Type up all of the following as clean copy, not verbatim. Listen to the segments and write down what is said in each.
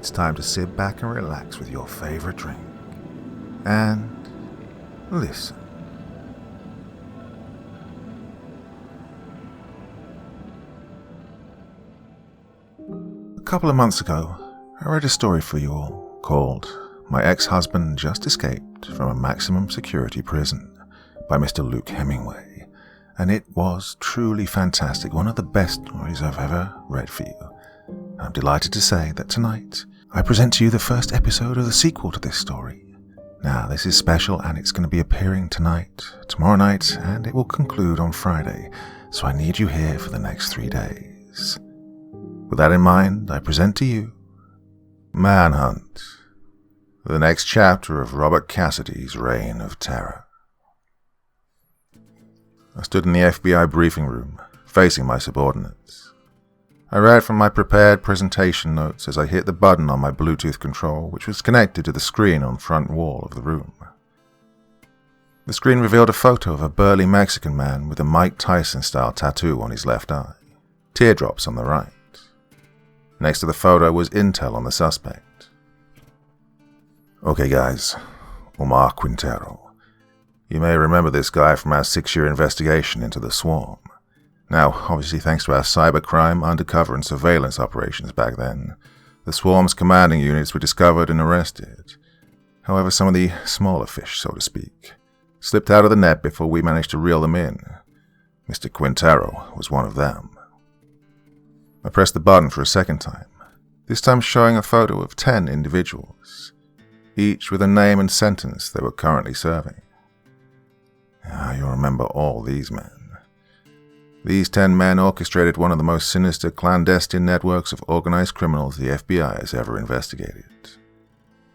it's time to sit back and relax with your favorite drink. And listen. A couple of months ago, I read a story for you all called My Ex-Husband Just Escaped from a Maximum Security Prison by Mr. Luke Hemingway, and it was truly fantastic, one of the best stories I've ever read for you. I'm delighted to say that tonight I present to you the first episode of the sequel to this story. Now, this is special and it's going to be appearing tonight, tomorrow night, and it will conclude on Friday, so I need you here for the next 3 days. With that in mind, I present to you Manhunt, the next chapter of Robert Cassidy's reign of terror. I stood in the FBI briefing room, facing my subordinates. I read from my prepared presentation notes as I hit the button on my Bluetooth control, which was connected to the screen on the front wall of the room. The screen revealed a photo of a burly Mexican man with a Mike Tyson-style tattoo on his left eye, teardrops on the right. Next to the photo was intel on the suspect. Okay guys, Omar Quintero. You may remember this guy from our 6-year investigation into the swarm. Now, obviously thanks to our cybercrime, undercover and surveillance operations back then, the swarm's commanding units were discovered and arrested. However, some of the smaller fish, so to speak, slipped out of the net before we managed to reel them in. Mr. Quintero was one of them. I pressed the button for a second time, this time showing a photo of 10 individuals, each with a name and sentence they were currently serving. You'll remember all these men. These 10 men orchestrated one of the most sinister clandestine networks of organized criminals the FBI has ever investigated.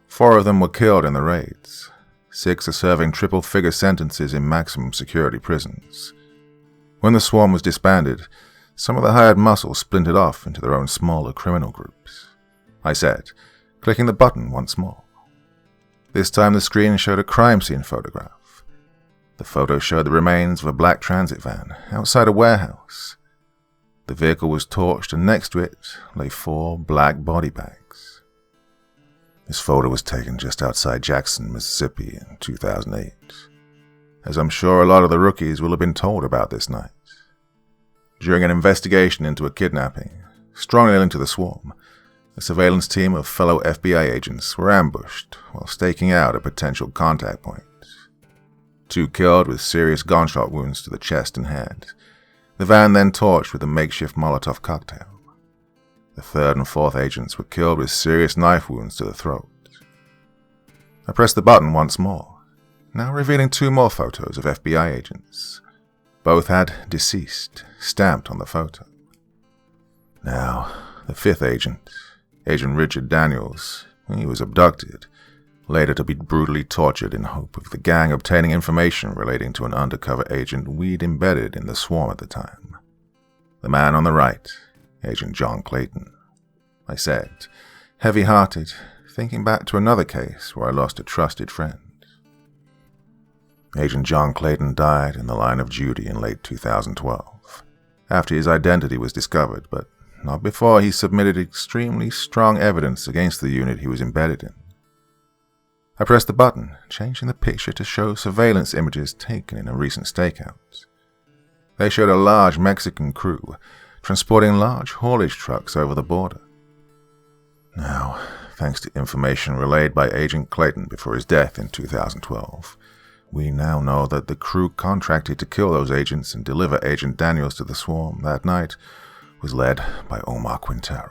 4 of them were killed in the raids. 6 are serving triple-figure sentences in maximum security prisons. When the swarm was disbanded, some of the hired muscle splintered off into their own smaller criminal groups. I said, clicking the button once more. This time the screen showed a crime scene photograph. The photo showed the remains of a black transit van outside a warehouse. The vehicle was torched and next to it lay 4 black body bags. This photo was taken just outside Jackson, Mississippi in 2008, as I'm sure a lot of the rookies will have been told about this night. During an investigation into a kidnapping, strongly linked to the swarm, a surveillance team of fellow FBI agents were ambushed while staking out a potential contact point. 2 killed with serious gunshot wounds to the chest and head. The van then torched with a makeshift Molotov cocktail. The 3rd and 4th agents were killed with serious knife wounds to the throat. I pressed the button once more, now revealing 2 more photos of FBI agents. Both had deceased stamped on the photo. Now, the 5th agent, Agent Richard Daniels, he was abducted, later to be brutally tortured in hope of the gang obtaining information relating to an undercover agent we'd embedded in the swarm at the time. The man on the right, Agent John Clayton. I said, heavy-hearted, thinking back to another case where I lost a trusted friend. Agent John Clayton died in the line of duty in late 2012, after his identity was discovered, but not before he submitted extremely strong evidence against the unit he was embedded in. I pressed the button, changing the picture to show surveillance images taken in a recent stakeout. They showed a large Mexican crew transporting large haulage trucks over the border. Now, thanks to information relayed by Agent Clayton before his death in 2012, we now know that the crew contracted to kill those agents and deliver Agent Daniels to the swarm that night was led by Omar Quintero.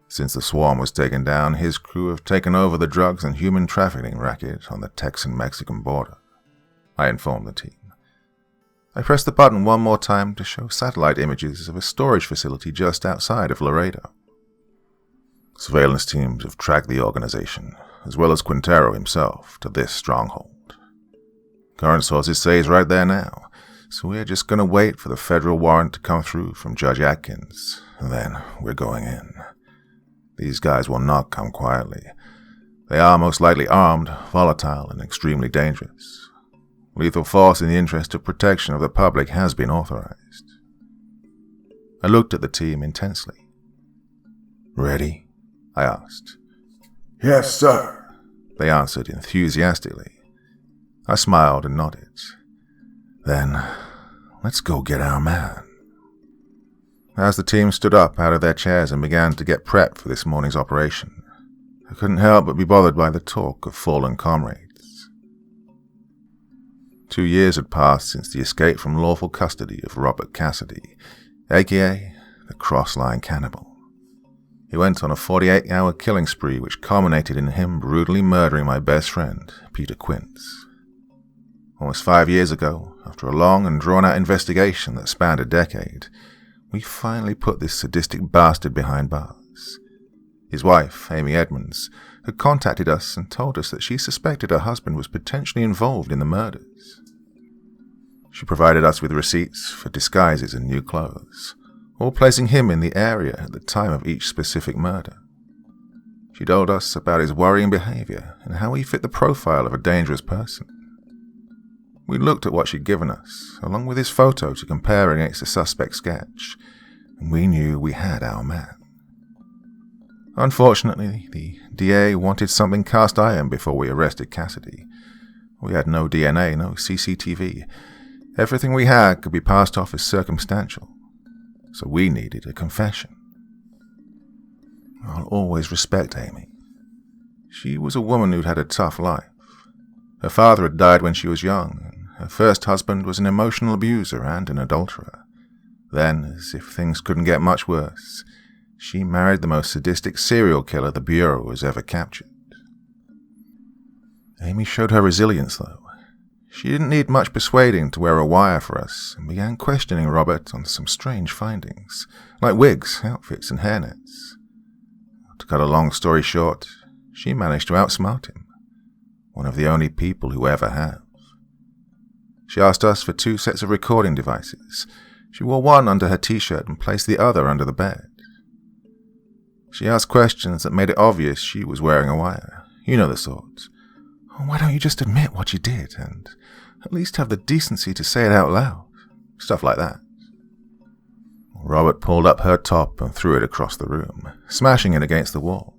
Since the swarm was taken down, his crew have taken over the drugs and human trafficking racket on the Texan-Mexican border, I informed the team. I pressed the button one more time to show satellite images of a storage facility just outside of Laredo. Surveillance teams have tracked the organization, as well as Quintero himself, to this stronghold. Current sources say he's right there now, so we're just going to wait for the federal warrant to come through from Judge Atkins, and then we're going in. These guys will not come quietly. They are most likely armed, volatile, and extremely dangerous. Lethal force in the interest of protection of the public has been authorized. I looked at the team intensely. Ready? I asked. Yes, sir, they answered enthusiastically. I smiled and nodded. Then, let's go get our man. As the team stood up out of their chairs and began to get prepped for this morning's operation, I couldn't help but be bothered by the talk of fallen comrades. 2 years had passed since the escape from lawful custody of Robert Cassidy, aka the Crossline Cannibal. He went on a 48-hour killing spree which culminated in him brutally murdering my best friend, Peter Quince. Almost 5 years ago, after a long and drawn-out investigation that spanned a decade, we finally put this sadistic bastard behind bars. His wife, Amy Edmonds, had contacted us and told us that she suspected her husband was potentially involved in the murders. She provided us with receipts for disguises and new clothes, all placing him in the area at the time of each specific murder. She told us about his worrying behavior and how he fit the profile of a dangerous person. We looked at what she'd given us, along with his photo to compare against the suspect's sketch, and we knew we had our man. Unfortunately, the DA wanted something cast iron before we arrested Cassidy. We had no DNA, no CCTV. Everything we had could be passed off as circumstantial, so we needed a confession. I'll always respect Amy. She was a woman who'd had a tough life. Her father had died when she was young, and her first husband was an emotional abuser and an adulterer. Then, as if things couldn't get much worse, she married the most sadistic serial killer the Bureau has ever captured. Amy showed her resilience, though. She didn't need much persuading to wear a wire for us and began questioning Robert on some strange findings, like wigs, outfits, and hairnets. To cut a long story short, she managed to outsmart him, one of the only people who ever have. She asked us for 2 sets of recording devices. She wore one under her t-shirt and placed the other under the bed. She asked questions that made it obvious she was wearing a wire. You know the sort. Why don't you just admit what you did, and at least have the decency to say it out loud? Stuff like that. Robert pulled up her top and threw it across the room, smashing it against the wall.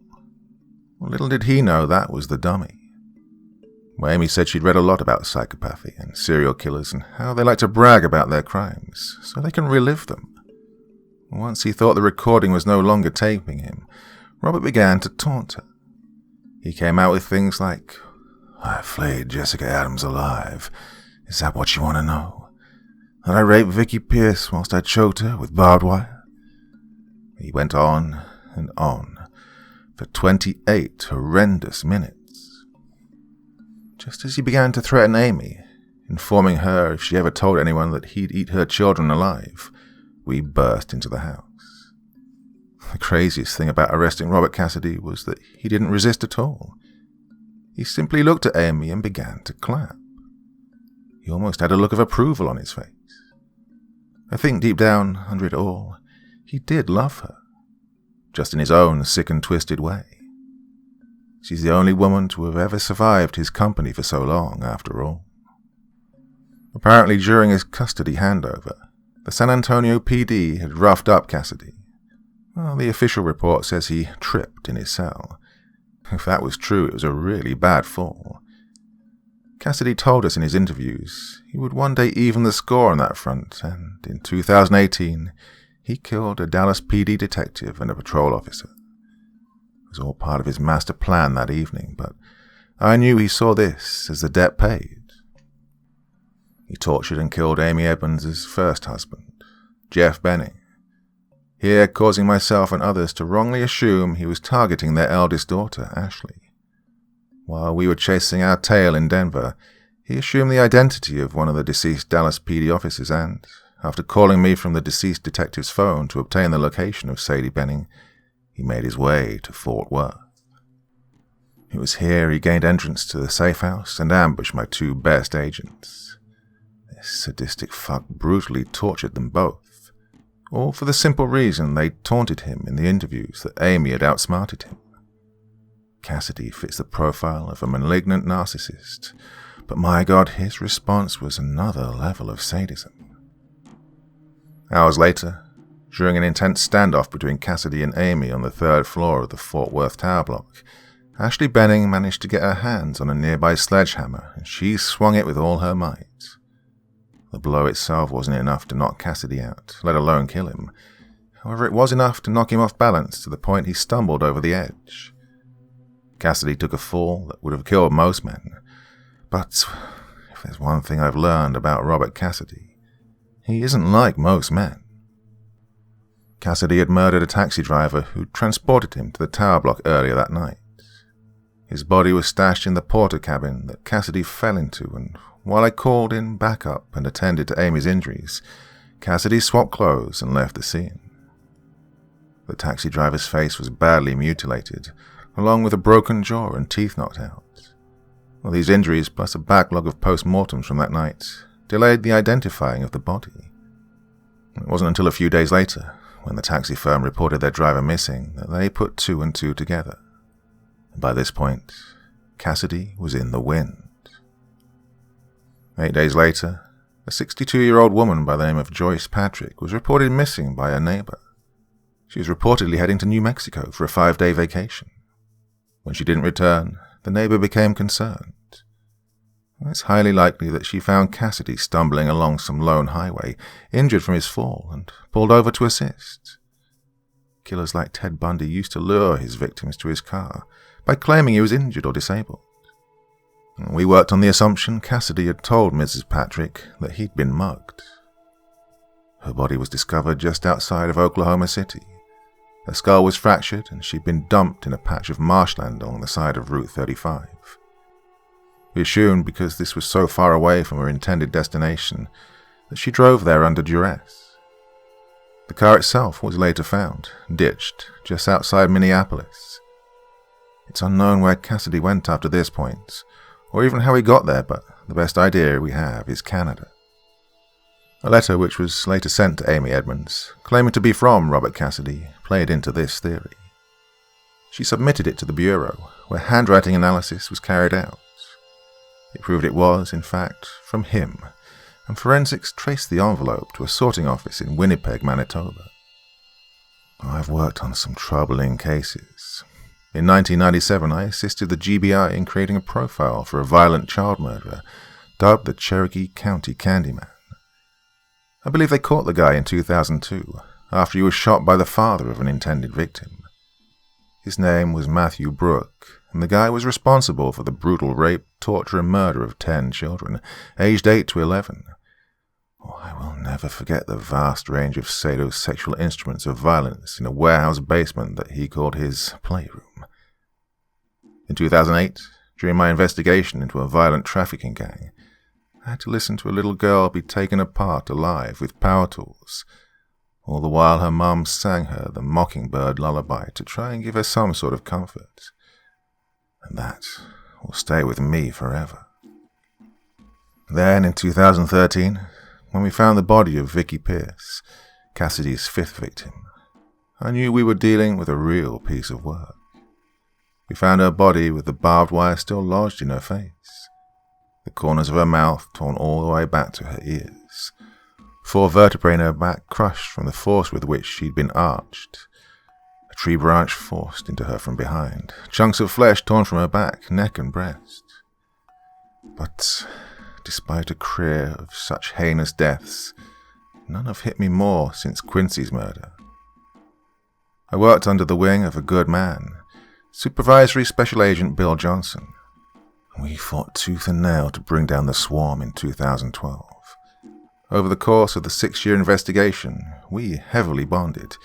Little did he know that was the dummy. Amy said she'd read a lot about psychopathy and serial killers and how they like to brag about their crimes so they can relive them. Once he thought the recording was no longer taping him, Robert began to taunt her. He came out with things like, "I flayed Jessica Adams alive. Is that what you want to know? That I raped Vicky Pierce whilst I choked her with barbed wire?" He went on and on for 28 horrendous minutes. Just as he began to threaten Amy, informing her if she ever told anyone that he'd eat her children alive, we burst into the house. The craziest thing about arresting Robert Cassidy was that he didn't resist at all. He simply looked at Amy and began to clap. He almost had a look of approval on his face. I think deep down, under it all, he did love her, just in his own sick and twisted way. She's the only woman to have ever survived his company for so long, after all. Apparently during his custody handover, the San Antonio PD had roughed up Cassidy. Well, the official report says he tripped in his cell. If that was true, it was a really bad fall. Cassidy told us in his interviews he would one day even the score on that front, and in 2018, he killed a Dallas PD detective and a patrol officer. It was all part of his master plan that evening, but I knew he saw this as the debt paid. He tortured and killed Amy Edmonds' first husband, Jeff Benning, here causing myself and others to wrongly assume he was targeting their eldest daughter, Ashley. While we were chasing our tail in Denver, he assumed the identity of one of the deceased Dallas PD officers and, after calling me from the deceased detective's phone to obtain the location of Sadie Benning, he made his way to Fort Worth. It was here he gained entrance to the safe house and ambushed my 2 best agents. This sadistic fuck brutally tortured them both, all for the simple reason they taunted him in the interviews that Amy had outsmarted him. Cassidy fits the profile of a malignant narcissist, but my God, his response was another level of sadism. Hours later, During an intense standoff between Cassidy and Amy on the 3rd floor of the Fort Worth tower block, Ashley Benning managed to get her hands on a nearby sledgehammer, and she swung it with all her might. The blow itself wasn't enough to knock Cassidy out, let alone kill him. However, it was enough to knock him off balance to the point he stumbled over the edge. Cassidy took a fall that would have killed most men, but if there's one thing I've learned about Robert Cassidy, he isn't like most men. Cassidy had murdered a taxi driver who transported him to the tower block earlier that night. His body was stashed in the porter cabin that Cassidy fell into, and while I called in backup and attended to Amy's injuries, Cassidy swapped clothes and left the scene. The taxi driver's face was badly mutilated, along with a broken jaw and teeth knocked out. Well, these injuries, plus a backlog of post-mortems from that night, delayed the identifying of the body. It wasn't until a few days later, when the taxi firm reported their driver missing, that they put 2 and 2 together. And by this point, Cassidy was in the wind. 8 days later, a 62-year-old woman by the name of Joyce Patrick was reported missing by her neighbor. She was reportedly heading to New Mexico for a 5-day vacation. When she didn't return, the neighbor became concerned. It's highly likely that she found Cassidy stumbling along some lone highway, injured from his fall, and pulled over to assist. Killers like Ted Bundy used to lure his victims to his car by claiming he was injured or disabled. We worked on the assumption Cassidy had told Mrs. Patrick that he'd been mugged. Her body was discovered just outside of Oklahoma City. Her skull was fractured, and she'd been dumped in a patch of marshland along the side of Route 35. We assumed, because this was so far away from her intended destination, that she drove there under duress. The car itself was later found, ditched, just outside Minneapolis. It's unknown where Cassidy went after this point, or even how he got there, but the best idea we have is Canada. A letter which was later sent to Amy Edmonds, claiming to be from Robert Cassidy, played into this theory. She submitted it to the Bureau, where handwriting analysis was carried out. It proved it was, in fact, from him, and forensics traced the envelope to a sorting office in Winnipeg, Manitoba. I've worked on some troubling cases. In 1997, I assisted the GBI in creating a profile for a violent child murderer, dubbed the Cherokee County Candyman. I believe they caught the guy in 2002, after he was shot by the father of an intended victim. His name was Matthew Brooke, and the guy was responsible for the brutal rape, torture, and murder of 10 children, aged 8 to 11. I will never forget the vast range of sadosexual instruments of violence in a warehouse basement that he called his playroom. In 2008, during my investigation into a violent trafficking gang, I had to listen to a little girl be taken apart alive with power tools, all the while her mum sang her the Mockingbird lullaby to try and give her some sort of comfort. And that will stay with me forever. Then, in 2013, when we found the body of Vicky Pierce, Cassidy's 5th victim, I knew we were dealing with a real piece of work. We found her body with the barbed wire still lodged in her face, the corners of her mouth torn all the way back to her ears, 4 vertebrae in her back crushed from the force with which she'd been arched, a tree branch forced into her from behind, chunks of flesh torn from her back, neck and breast. But despite a career of such heinous deaths, none have hit me more since Quincy's murder. I worked under the wing of a good man, Supervisory Special Agent Bill Johnson. We fought tooth and nail to bring down the swarm in 2012. Over the course of the 6-year investigation, we heavily bonded.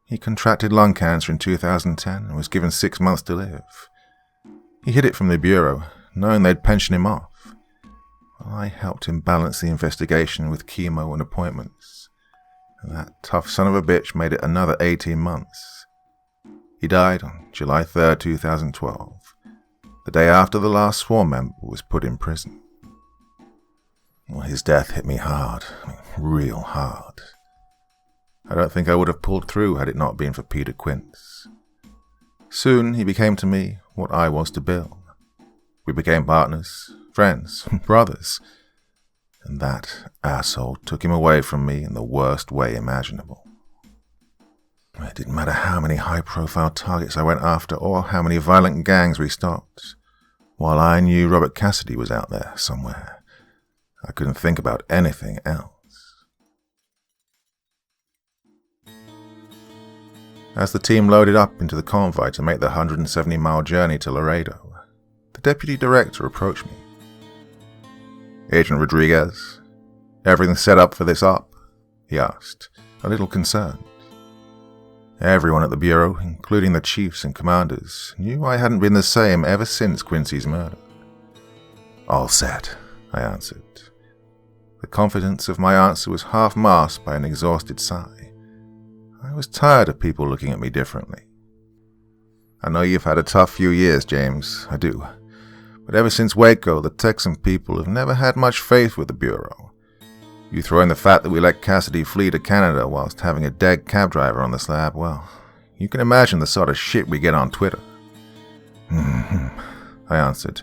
He contracted lung cancer in 2010 and was given 6 months to live. He hid it from the Bureau, knowing they'd pension him off. I helped him balance the investigation with chemo and appointments. And that tough son of a bitch made it another 18 months. He died on July 3rd, 2012, the day after the last swarm member was put in prison. Well, his death hit me hard, real hard. I don't think I would have pulled through had it not been for Peter Quince. Soon he became to me what I was to Bill. We became partners, friends, brothers, and that asshole took him away from me in the worst way imaginable. It didn't matter how many high-profile targets I went after or how many violent gangs we stopped. While I knew Robert Cassidy was out there somewhere, I couldn't think about anything else. As the team loaded up into the convoy to make the 170-mile journey to Laredo, the deputy director approached me. "Agent Rodriguez, everything set up for this op?" he asked, a little concerned. Everyone at the Bureau, including the chiefs and commanders, knew I hadn't been the same ever since Quincy's murder. "All set," I answered. The confidence of my answer was half masked by an exhausted sigh. I was tired of people looking at me differently. "I know you've had a tough few years, James, I do. But ever since Waco, the Texan people have never had much faith with the Bureau. You throw in the fact that we let Cassidy flee to Canada whilst having a dead cab driver on the slab, well, you can imagine the sort of shit we get on Twitter." I answered,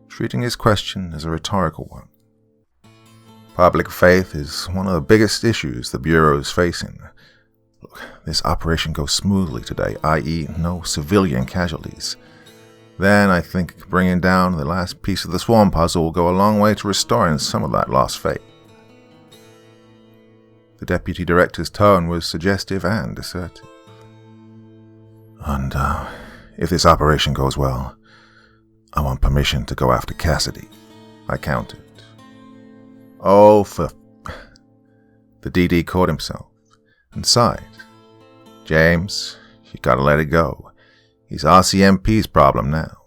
treating his question as a rhetorical one. "Public faith is one of the biggest issues the Bureau is facing. Look, this operation goes smoothly today, i.e. no civilian casualties. Then I think bringing down the last piece of the swarm puzzle will go a long way to restoring some of that lost faith." The deputy director's tone was suggestive and assertive. "And if this operation goes well, I want permission to go after Cassidy," I countered. "Oh, for..." The DD caught himself and sighed. "James, you gotta let it go. He's RCMP's problem now.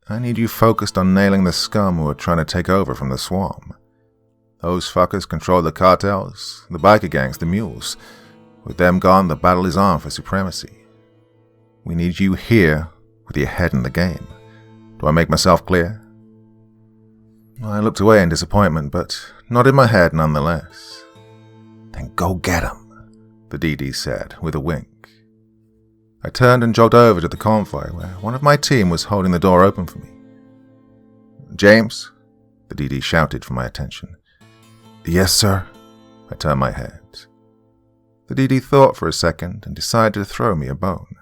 I need you focused on nailing the scum who are trying to take over from the swarm. Those fuckers control the cartels, the biker gangs, the mules. With them gone, the battle is on for supremacy. We need you here with your head in the game. Do I make myself clear?" I looked away in disappointment, but nodded my head nonetheless. "Then go get 'em," the DD said with a wink. I turned and jogged over to the convoy where one of my team was holding the door open for me. "James?" the DD shouted for my attention. "Yes, sir." I turned my head. The DD thought for a second and decided to throw me a bone.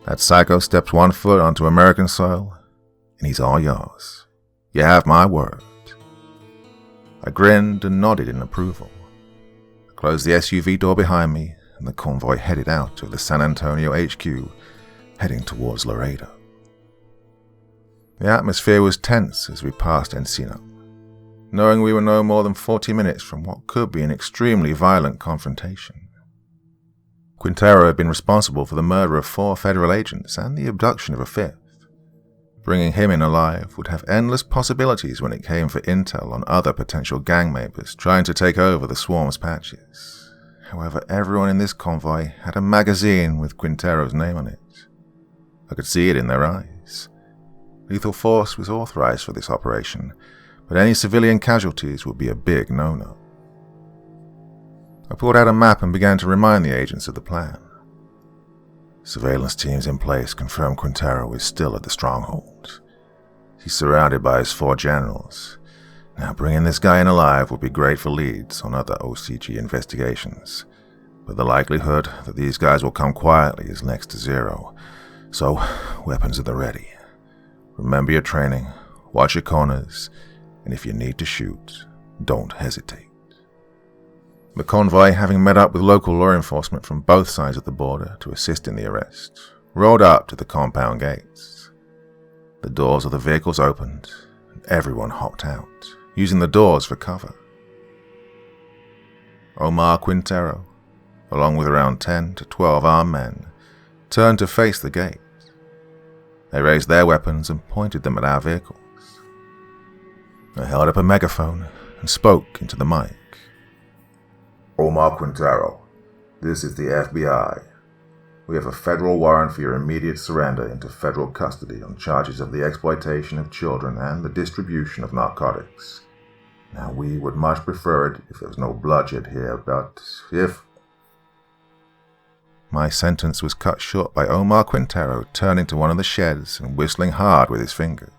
"That psycho steps one foot onto American soil, and he's all yours. You have my word." I grinned and nodded in approval. I closed the SUV door behind me, and the convoy headed out of the San Antonio HQ, heading towards Laredo. The atmosphere was tense as we passed Encino, knowing we were no more than 40 minutes from what could be an extremely violent confrontation. Quintero had been responsible for the murder of 4 federal agents and the abduction of a 5th. Bringing him in alive would have endless possibilities when it came for intel on other potential gang members trying to take over the swarm's patches. However, everyone in this convoy had a magazine with Quintero's name on it. I could see it in their eyes. Lethal force was authorized for this operation, but any civilian casualties would be a big no-no. I pulled out a map and began to remind the agents of the plan. Surveillance teams in place confirm Quintero is still at the stronghold. He's surrounded by his 4 generals. Now bringing this guy in alive would be great for leads on other OCG investigations, but the likelihood that these guys will come quietly is next to 0, so weapons at the ready. Remember your training, watch your corners, and if you need to shoot, don't hesitate. The convoy, having met up with local law enforcement from both sides of the border to assist in the arrest, rolled up to the compound gates. The doors of the vehicles opened, and everyone hopped out, using the doors for cover. Omar Quintero, along with around 10 to 12 armed men, turned to face the gate. They raised their weapons and pointed them at our vehicles. I held up a megaphone and spoke into the mic. "Omar Quintero, this is the FBI. We have a federal warrant for your immediate surrender into federal custody on charges of the exploitation of children and the distribution of narcotics. Now, we would much prefer it if there was no bloodshed here, but if..." My sentence was cut short by Omar Quintero turning to one of the sheds and whistling hard with his fingers.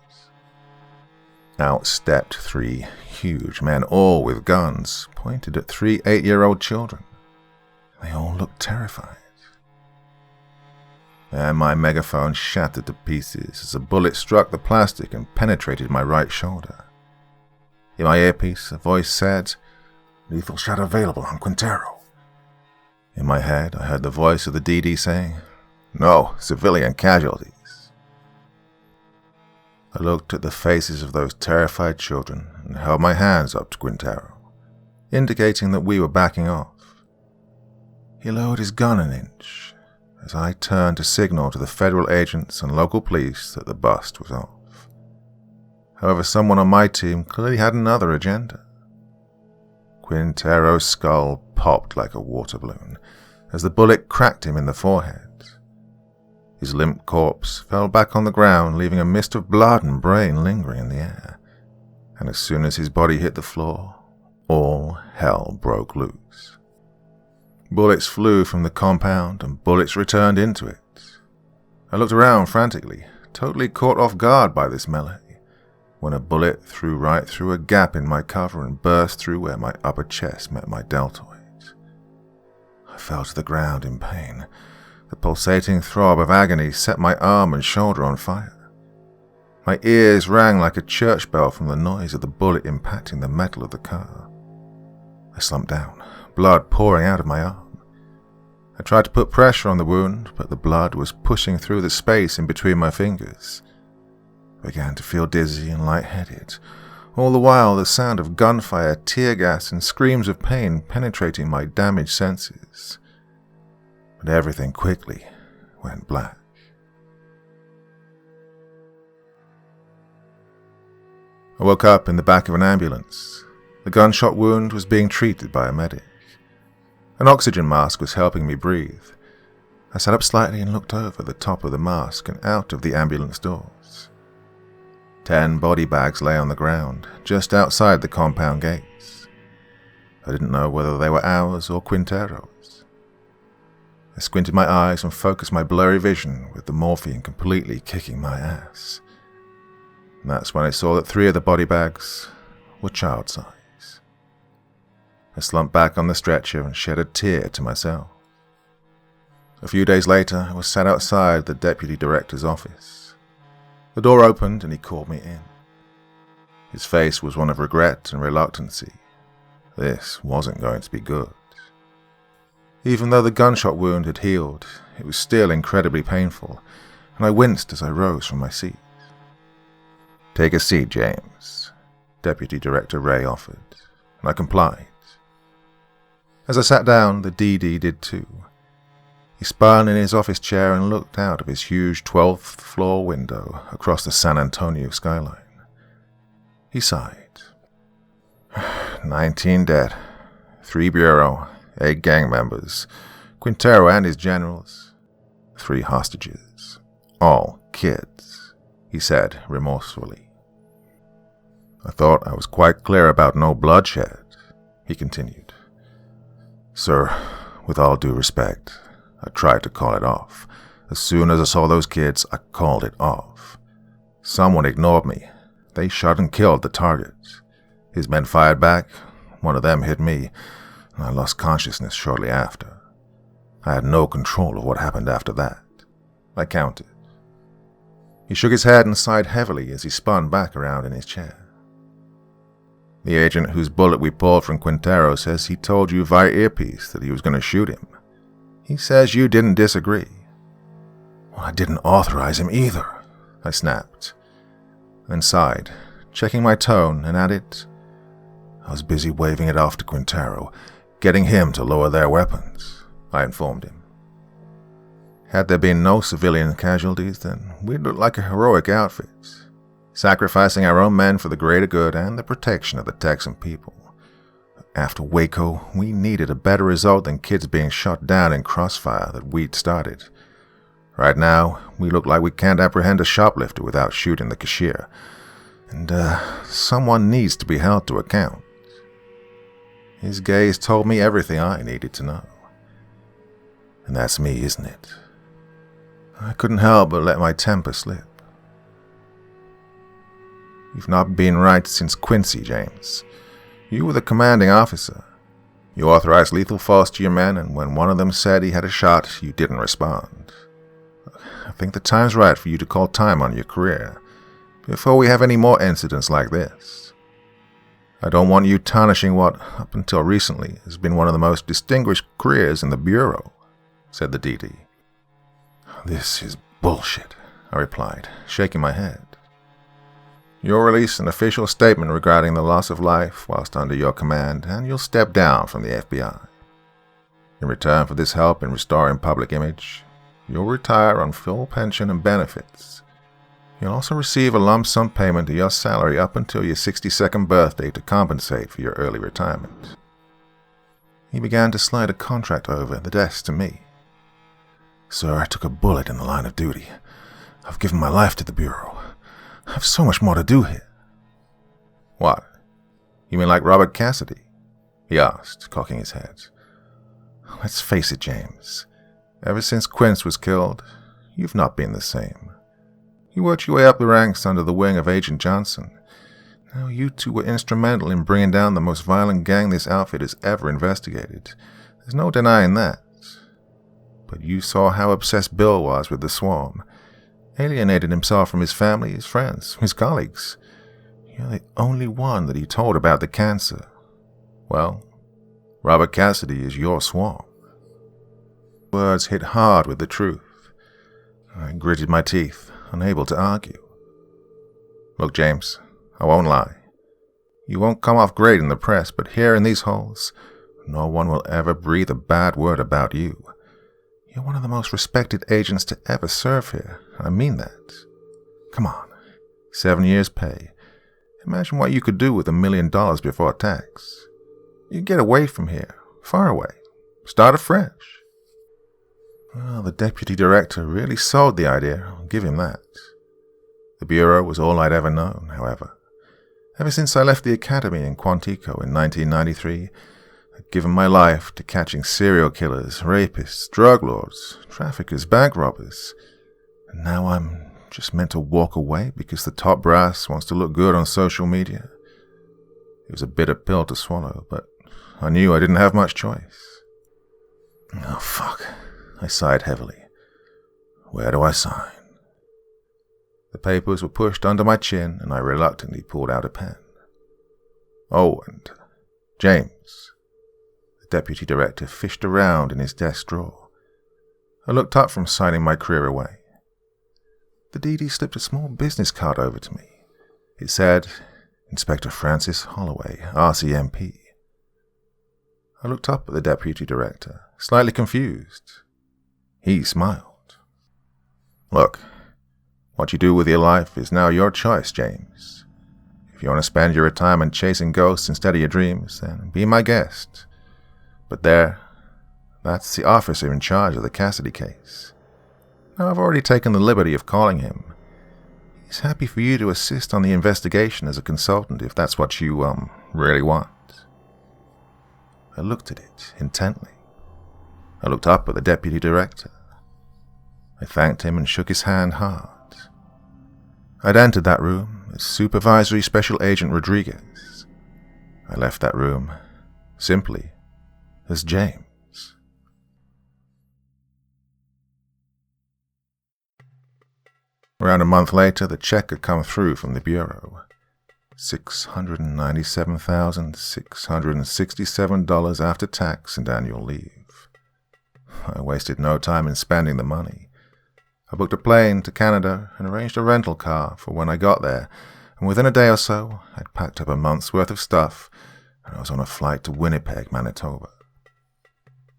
Out stepped 3 huge men, all with guns, pointed at 3 8-year-old children. They all looked terrified. and my megaphone shattered to pieces as a bullet struck the plastic and penetrated my right shoulder. In my earpiece, a voice said, "Lethal shot available on Quintero." In my head, I heard the voice of the DD saying, "No, civilian casualties." I looked at the faces of those terrified children and held my hands up to Quintero, indicating that we were backing off. He lowered his gun an inch as I turned to signal to the federal agents and local police that the bust was off. However, someone on my team clearly had another agenda. Quintero's skull popped like a water balloon as the bullet cracked him in the forehead. His limp corpse fell back on the ground, leaving a mist of blood and brain lingering in the air. And as soon as his body hit the floor, all hell broke loose. Bullets flew from the compound and bullets returned into it. I looked around frantically, totally caught off guard by this melee, when a bullet flew right through a gap in my cover and burst through where my upper chest met my deltoid. I fell to the ground in pain. The pulsating throb of agony set my arm and shoulder on fire. My ears rang like a church bell from the noise of the bullet impacting the metal of the car. I slumped down, blood pouring out of my arm. I tried to put pressure on the wound, but the blood was pushing through the space in between my fingers. I began to feel dizzy and lightheaded, all the while the sound of gunfire, tear gas, and screams of pain penetrating my damaged senses. But everything quickly went black. I woke up in the back of an ambulance. The gunshot wound was being treated by a medic. An oxygen mask was helping me breathe. I sat up slightly and looked over the top of the mask and out of the ambulance doors. 10 body bags lay on the ground, just outside the compound gates. I didn't know whether they were ours or Quintero's. I squinted my eyes and focused my blurry vision with the morphine completely kicking my ass. And that's when I saw that 3 of the body bags were child size. I slumped back on the stretcher and shed a tear to myself. A few days later, I was sat outside the deputy director's office. The door opened and he called me in. His face was one of regret and reluctancy. This wasn't going to be good. Even though the gunshot wound had healed, it was still incredibly painful, and I winced as I rose from my seat. "Take a seat, James," Deputy Director Ray offered, and I complied. As I sat down, the DD did too. He spun in his office chair and looked out of his huge 12th floor window across the San Antonio skyline. He sighed. 19 dead, 3 bureau, 8 gang members, Quintero and his generals, 3 hostages, all kids, he said remorsefully. "I thought I was quite clear about no bloodshed," he continued. "Sir, with all due respect, I tried to call it off. As soon as I saw those kids, I called it off. Someone ignored me. They shot and killed the target. His men fired back. One of them hit me, and I lost consciousness shortly after. I had no control of what happened after that. I counted." He shook his head and sighed heavily as he spun back around in his chair. "The agent whose bullet we pulled from Quintero says he told you via earpiece that he was going to shoot him. He says you didn't disagree." "Well, I didn't authorize him either," I snapped, then sighed, checking my tone, and added, "I was busy waving it off to Quintero, getting him to lower their weapons," I informed him. "Had there been no civilian casualties, then we'd look like a heroic outfit, sacrificing our own men for the greater good and the protection of the Texan people. After Waco, we needed a better result than kids being shot down in crossfire that we'd started. Right now, we look like we can't apprehend a shoplifter without shooting the cashier, and someone needs to be held to account." His gaze told me everything I needed to know. And that's me, isn't it? I couldn't help but let my temper slip. "You've not been right since Quincy, James. You were the commanding officer. You authorized lethal force to your men, and when one of them said he had a shot, you didn't respond. I think the time's right for you to call time on your career, before we have any more incidents like this. I don't want you tarnishing what, up until recently, has been one of the most distinguished careers in the Bureau," said the DD. "This is bullshit," I replied, shaking my head. "You'll release an official statement regarding the loss of life whilst under your command, and you'll step down from the FBI. In return for this help in restoring public image, you'll retire on full pension and benefits. You'll also receive a lump sum payment of your salary up until your 62nd birthday to compensate for your early retirement." He began to slide a contract over the desk to me. "Sir, I took a bullet in the line of duty. I've given my life to the Bureau. I have so much more to do here." "What? You mean like Robert Cassidy?" he asked, cocking his head. "Let's face it, James. Ever since Quince was killed, you've not been the same. You worked your way up the ranks under the wing of Agent Johnson. Now you two were instrumental in bringing down the most violent gang this outfit has ever investigated. There's no denying that. But you saw how obsessed Bill was with the swarm. Alienated himself from his family, his friends, his colleagues. You're the only one that he told about the cancer. Well, Robert Cassidy is your swarm." Words hit hard with the truth. I gritted my teeth, unable to argue. "Look, James, I won't lie. You won't come off great in the press, but here in these halls, no one will ever breathe a bad word about you. You're one of the most respected agents to ever serve here. I mean that. Come on. 7 years' pay. Imagine what you could do with $1 million before tax. You get away from here, far away. Start afresh." Well, the deputy director really sold the idea. I'll give him that. The Bureau was all I'd ever known, however. Ever since I left the academy in Quantico in 1993, I'd given my life to catching serial killers, rapists, drug lords, traffickers, bank robbers. And now I'm just meant to walk away because the top brass wants to look good on social media. It was a bitter pill to swallow, but I knew I didn't have much choice. Oh, fuck. I sighed heavily. Where do I sign? The papers were pushed under my chin, and I reluctantly pulled out a pen. "Oh, and James." The deputy director fished around in his desk drawer. I looked up from signing my career away. The DD slipped a small business card over to me. It said, "Inspector Francis Holloway, RCMP." I looked up at the deputy director, slightly confused. He smiled. "Look, what you do with your life is now your choice, James. If you want to spend your retirement chasing ghosts instead of your dreams, then be my guest. But that's the officer in charge of the Cassidy case. Now, I've already taken the liberty of calling him. He's happy for you to assist on the investigation as a consultant if that's what you, really want." I looked at it intently. I looked up at the deputy director. I thanked him and shook his hand hard. I'd entered that room as Supervisory Special Agent Rodriguez. I left that room simply as James. Around a month later, the check had come through from the Bureau. $697,667 after tax and annual leave. I wasted no time in spending the money. I booked a plane to Canada and arranged a rental car for when I got there, and within a day or so, I'd packed up a month's worth of stuff, and I was on a flight to Winnipeg, Manitoba.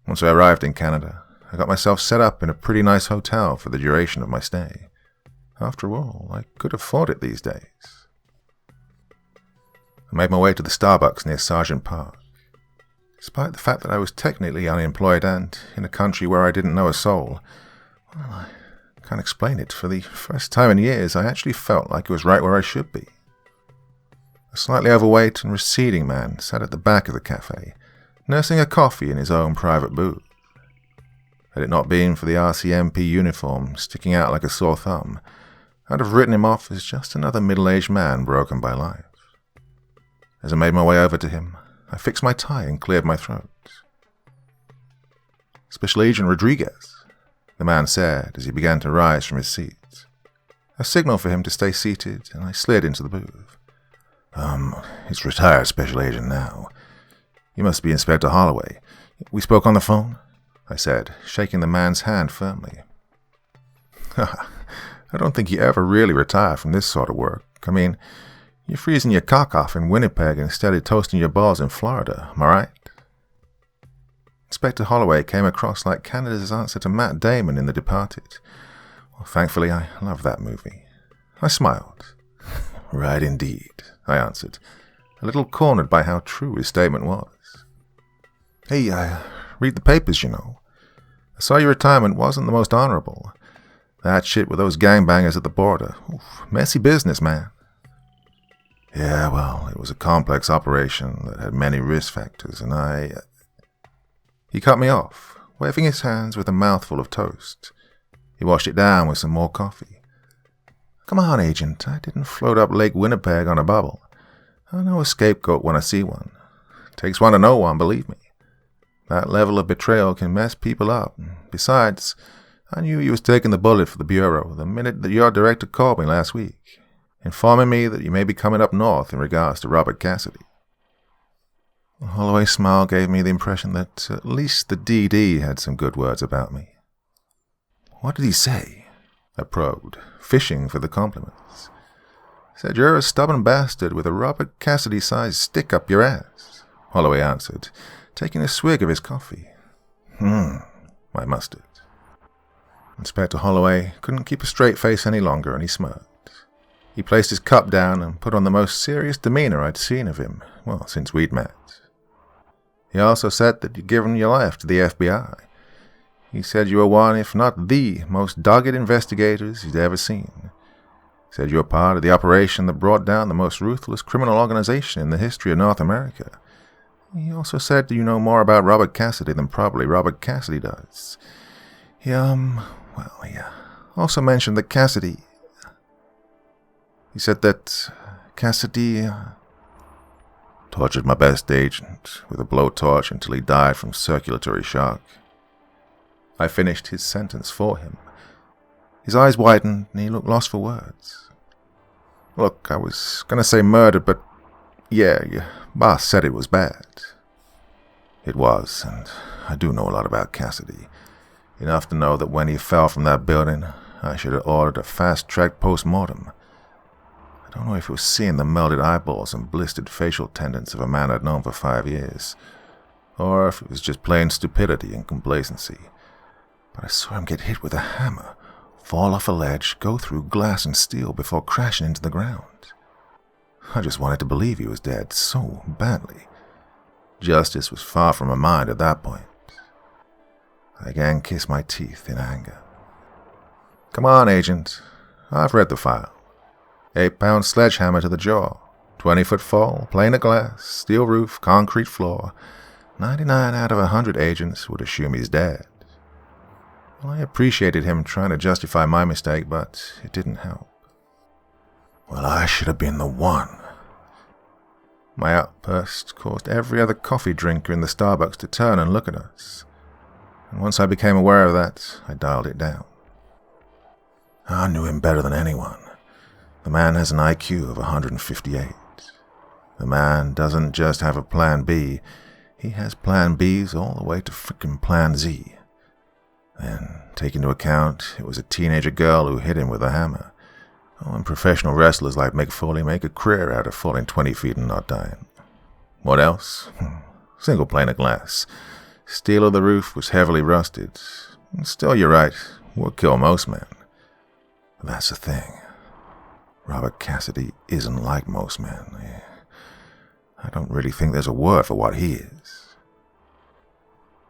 Once I arrived in Canada, I got myself set up in a pretty nice hotel for the duration of my stay. After all, I could afford it these days. I made my way to the Starbucks near Sergeant Park. Despite the fact that I was technically unemployed and in a country where I didn't know a soul, well, I can't explain it. For the first time in years, I actually felt like it was right where I should be. A slightly overweight and receding man sat at the back of the cafe, nursing a coffee in his own private booth. Had it not been for the RCMP uniform sticking out like a sore thumb, I'd have written him off as just another middle-aged man broken by life. As I made my way over to him, I fixed my tie and cleared my throat. "Special Agent Rodriguez," the man said as he began to rise from his seat. I signaled for him to stay seated, and I slid into the booth. He's retired special agent now. You must be Inspector Holloway. We spoke on the phone? I said, shaking the man's hand firmly. I don't think you ever really retire from this sort of work. I mean, you're freezing your cock off in Winnipeg instead of toasting your balls in Florida, am I right? Inspector Holloway came across like Canada's answer to Matt Damon in The Departed. Well, thankfully, I love that movie. I smiled. Right indeed, I answered, a little cornered by how true his statement was. Hey, I read the papers, you know. I saw your retirement wasn't the most honorable. That shit with those gangbangers at the border. Oof, messy business, man. Yeah, well, it was a complex operation that had many risk factors, and He cut me off, waving his hands with a mouthful of toast. He washed it down with some more coffee. Come on, Agent, I didn't float up Lake Winnipeg on a bubble. I know a scapegoat when I see one. Takes one to know one, believe me. That level of betrayal can mess people up. Besides, I knew you was taking the bullet for the Bureau the minute that your director called me last week, informing me that you may be coming up north in regards to Robert Cassidy. Holloway's smile gave me the impression that at least the DD had some good words about me. What did he say? I probed, fishing for the compliments. Said you're a stubborn bastard with a Robert Cassidy-sized stick up your ass, Holloway answered, taking a swig of his coffee. I mustered. Inspector Holloway couldn't keep a straight face any longer, and he smirked. He placed his cup down and put on the most serious demeanor I'd seen of him, well, since we'd met. He also said that you'd given your life to the FBI. He said you were one, if not the, most dogged investigators he'd ever seen. He said you were part of the operation that brought down the most ruthless criminal organization in the history of North America. He also said that you know more about Robert Cassidy than probably Robert Cassidy does. He also mentioned that Cassidy... He said that Cassidy... tortured my best agent with a blowtorch until he died from circulatory shock. I finished his sentence for him. His eyes widened and he looked lost for words. Look, I was gonna say murdered, but yeah, your boss said it was bad. It was, and I do know a lot about Cassidy. Enough to know that when he fell from that building, I should have ordered a fast-track post-mortem. I don't know if it was seeing the melted eyeballs and blistered facial tendons of a man I'd known for 5 years, or if it was just plain stupidity and complacency. But I saw him get hit with a hammer, fall off a ledge, go through glass and steel before crashing into the ground. I just wanted to believe he was dead so badly. Justice was far from my mind at that point. I again kissed my teeth in anger. Come on, Agent. I've read the file. 8-pound sledgehammer to the jaw, 20-foot fall, pane of glass, steel roof, concrete floor. 99 out of 100 agents would assume he's dead. Well, I appreciated him trying to justify my mistake, but it didn't help. Well, I should have been the one. My outburst caused every other coffee drinker in the Starbucks to turn and look at us. And once I became aware of that, I dialed it down. I knew him better than anyone. The man has an IQ of 158. The man doesn't just have a plan B, he has plan Bs all the way to frickin' plan Z. Then, take into account, it was a teenager girl who hit him with a hammer. Oh, and professional wrestlers like Mick Foley make a career out of falling 20 feet and not dying. What else? Single pane of glass. Steel of the roof was heavily rusted. Still, you're right, would kill most men. But that's the thing. Robert Cassidy isn't like most men. I don't really think there's a word for what he is.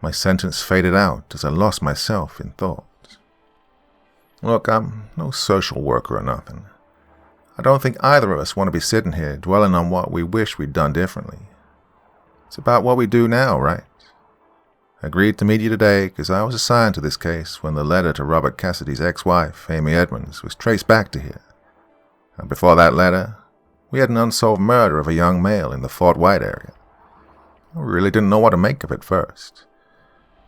My sentence faded out as I lost myself in thought. Look, I'm no social worker or nothing. I don't think either of us want to be sitting here dwelling on what we wish we'd done differently. It's about what we do now, right? I agreed to meet you today because I was assigned to this case when the letter to Robert Cassidy's ex-wife, Amy Edmonds, was traced back to here. And before that letter, we had an unsolved murder of a young male in the Fort White area. I really didn't know what to make of it first.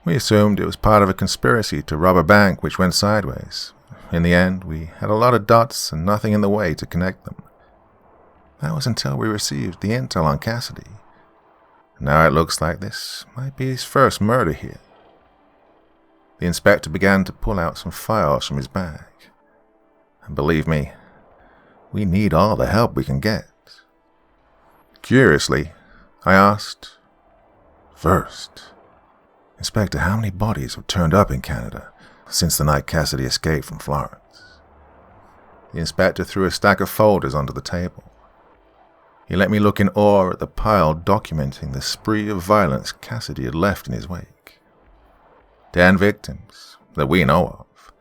We assumed it was part of a conspiracy to rob a bank which went sideways. In the end, we had a lot of dots and nothing in the way to connect them. That was until we received the intel on Cassidy. Now it looks like this might be his first murder here. The inspector began to pull out some files from his bag. And believe me, we need all the help we can get. Curiously, I asked, "First, Inspector, how many bodies have turned up in Canada since the night Cassidy escaped from Florence?" The inspector threw a stack of folders onto the table. He let me look in awe at the pile documenting the spree of violence Cassidy had left in his wake. 10 victims, that we know of.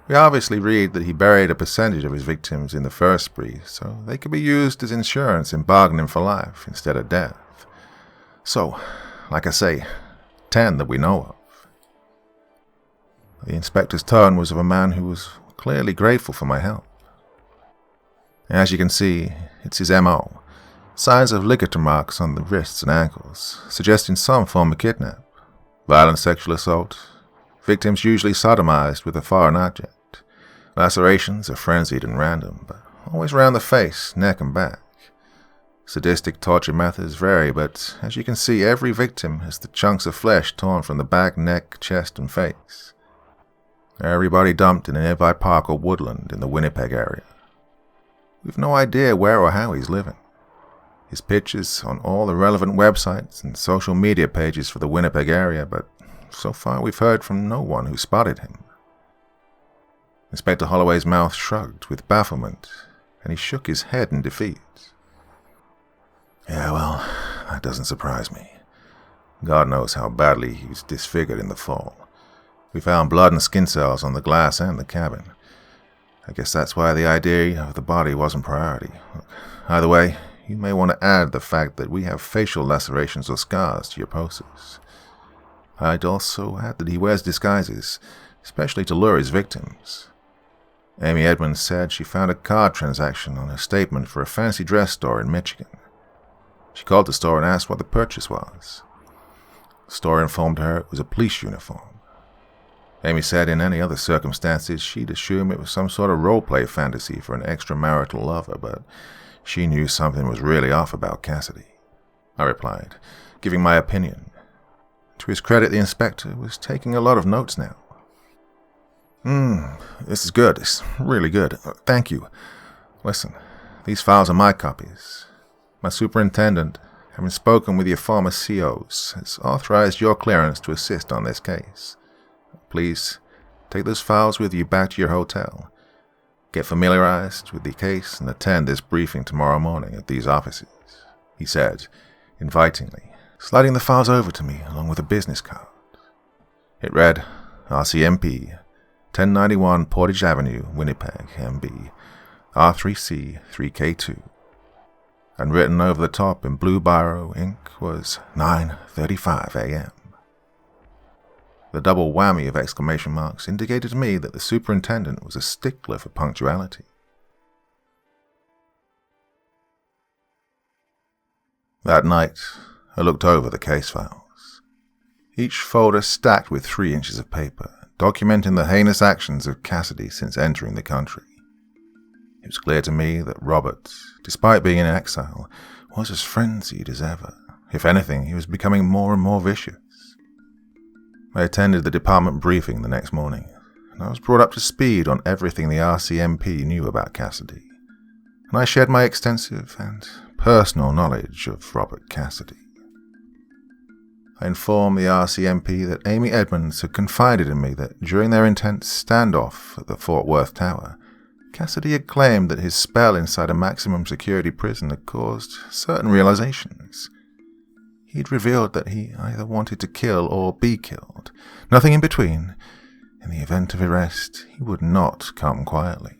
We obviously read that he buried a percentage of his victims in the first spree, so they could be used as insurance in bargaining for life instead of death. So, like I say, 10 that we know of. The inspector's tone was of a man who was clearly grateful for my help. As you can see, it's his M.O. Signs of ligature marks on the wrists and ankles, suggesting some form of kidnap. Violent sexual assault. Victims usually sodomized with a foreign object. Lacerations are frenzied and random, but always around the face, neck, and back. Sadistic torture methods vary, but as you can see, every victim has the chunks of flesh torn from the back, neck, chest, and face. Everybody dumped in a nearby park or woodland in the Winnipeg area. We've no idea where or how he's living. His pictures on all the relevant websites and social media pages for the Winnipeg area, but so far we've heard from no one who spotted him. Inspector Holloway's mouth shrugged with bafflement, and he shook his head in defeat. Yeah, well, that doesn't surprise me. God knows how badly he was disfigured in the fall. We found blood and skin cells on the glass and the cabin. I guess that's why the idea of the body wasn't priority. Either way, you may want to add the fact that we have facial lacerations or scars to your posters. I'd also add that he wears disguises, especially to lure his victims. Amy Edmonds said she found a card transaction on her statement for a fancy dress store in Michigan. She called the store and asked what the purchase was. The store informed her it was a police uniform. Amy said in any other circumstances she'd assume it was some sort of role-play fantasy for an extramarital lover, but she knew something was really off about Cassidy. I replied, giving my opinion. To his credit, the inspector was taking a lot of notes now. This is good. It's really good. Thank you. Listen, these files are my copies. My superintendent, having spoken with your former COs, has authorized your clearance to assist on this case. Please, take those files with you back to your hotel. Get familiarized with the case and attend this briefing tomorrow morning at these offices, he said, invitingly, sliding the files over to me along with a business card. It read, RCMP, 1091 Portage Avenue, Winnipeg, MB, R3C 3K2. And written over the top in blue biro ink was 9:35 a.m. The double whammy of exclamation marks indicated to me that the superintendent was a stickler for punctuality. That night, I looked over the case files. Each folder stacked with 3 inches of paper, documenting the heinous actions of Cassidy since entering the country. It was clear to me that Robert, despite being in exile, was as frenzied as ever. If anything, he was becoming more and more vicious. I attended the department briefing the next morning, and I was brought up to speed on everything the RCMP knew about Cassidy, and I shared my extensive and personal knowledge of Robert Cassidy. I informed the RCMP that Amy Edmonds had confided in me that during their intense standoff at the Fort Worth Tower, Cassidy had claimed that his spell inside a maximum security prison had caused certain realizations. He'd revealed that he either wanted to kill or be killed, nothing in between. In the event of arrest, he would not come quietly.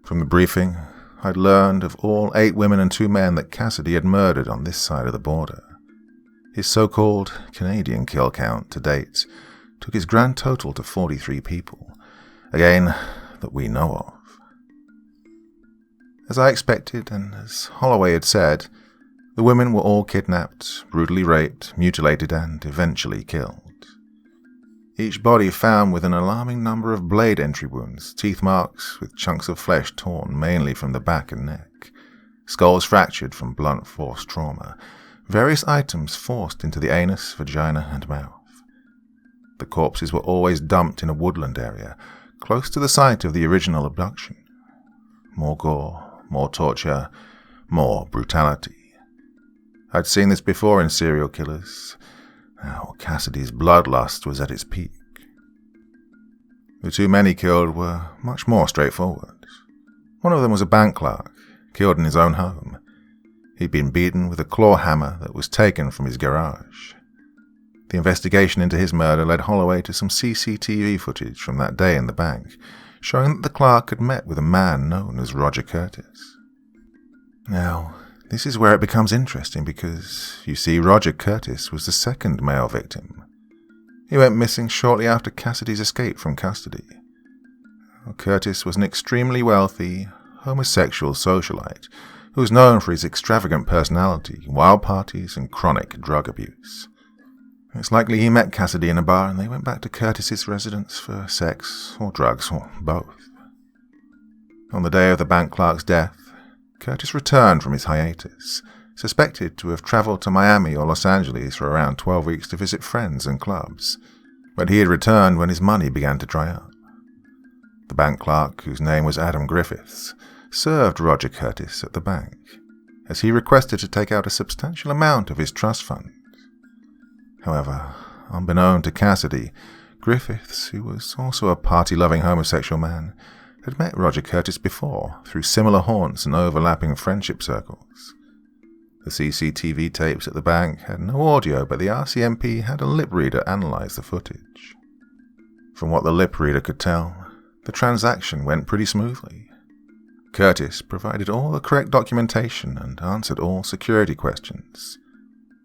From the briefing, I'd learned of all 8 women and 2 men that Cassidy had murdered on this side of the border. His so-called Canadian kill count to date took his grand total to 43 people, again, that we know of. As I expected, and as Holloway had said, the women were all kidnapped, brutally raped, mutilated, and eventually killed. each body found with an alarming number of blade entry wounds, teeth marks with chunks of flesh torn mainly from the back and neck, skulls fractured from blunt force trauma, various items forced into the anus, vagina, and mouth. The corpses were always dumped in a woodland area, close to the site of the original abduction. More gore, more torture, more brutality. I'd seen this before in serial killers. Now Cassidy's bloodlust was at its peak. The two men he killed were much more straightforward. One of them was a bank clerk, killed in his own home. He'd been beaten with a claw hammer that was taken from his garage. The investigation into his murder led Holloway to some CCTV footage from that day in the bank, showing that the clerk had met with a man known as Roger Curtis. Now, this is where it becomes interesting because, you see, Roger Curtis was the second male victim. He went missing shortly after Cassidy's escape from custody. Curtis was an extremely wealthy, homosexual socialite who was known for his extravagant personality, wild parties, and chronic drug abuse. It's likely he met Cassidy in a bar and they went back to Curtis's residence for sex or drugs or both. On the day of the bank clerk's death, Curtis returned from his hiatus, suspected to have travelled to Miami or Los Angeles for around 12 weeks to visit friends and clubs, but he had returned when his money began to dry up. The bank clerk, whose name was Adam Griffiths, served Roger Curtis at the bank, as he requested to take out a substantial amount of his trust fund. However, unbeknown to Cassidy, Griffiths, who was also a party-loving homosexual man, had met Roger Curtis before through similar haunts and overlapping friendship circles. The CCTV tapes at the bank had no audio, but the RCMP had a lip reader analyze the footage. From what the lip reader could tell, the transaction went pretty smoothly. Curtis provided all the correct documentation and answered all security questions.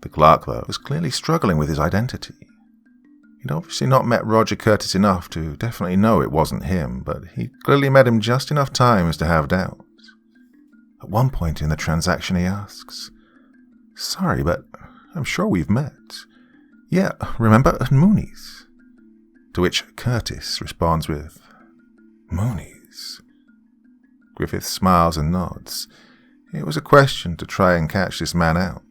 The clerk, though, was clearly struggling with his identity. He'd obviously not met Roger Curtis enough to definitely know it wasn't him, but he'd clearly met him just enough times to have doubts. At one point in the transaction he asks, "Sorry, but I'm sure we've met. Yeah, remember at Mooney's?" To which Curtis responds with, "Mooney's?" Griffith smiles and nods. It was a question to try and catch this man out.